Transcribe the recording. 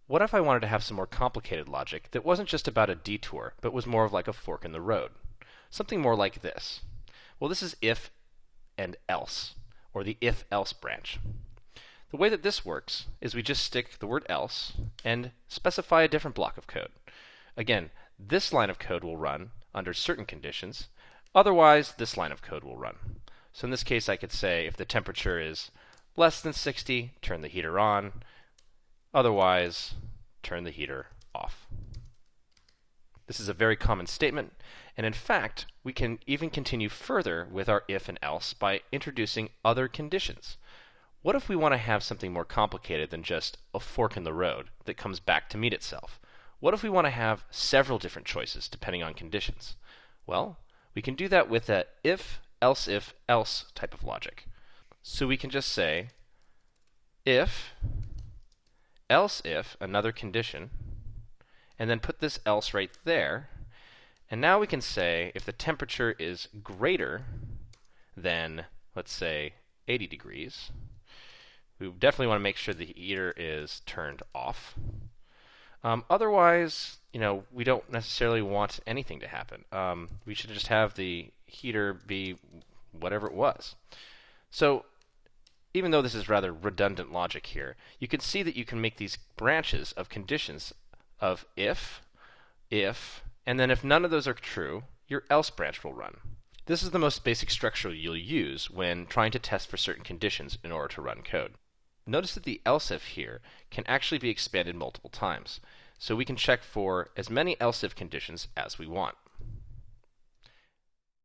what if I wanted to have some more complicated logic that wasn't just about a detour, but was more of like a fork in the road? Something more like this. Well, this is if and else, or the if-else branch. The way that this works is we just stick the word else and specify a different block of code. Again, this line of code will run under certain conditions. Otherwise, this line of code will run. So in this case, I could say if the temperature is less than 60, turn the heater on. Otherwise, turn the heater off. This is a very common statement, and in fact, we can even continue further with our if and else by introducing other conditions. What if we want to have something more complicated than just a fork in the road that comes back to meet itself? What if we want to have several different choices depending on conditions? Well, we can do that with a if, else type of logic. So we can just say if, else if, another condition, and then put this else right there. And now we can say if the temperature is greater than, let's say, 80 degrees, we definitely want to make sure the heater is turned off. Otherwise, we don't necessarily want anything to happen. We should just have the heater be whatever it was. So even though this is rather redundant logic here, you can see that you can make these branches of conditions of if, and then if none of those are true, your else branch will run. This is the most basic structure you'll use when trying to test for certain conditions in order to run code. Notice that the elseif here can actually be expanded multiple times, so we can check for as many elseif conditions as we want.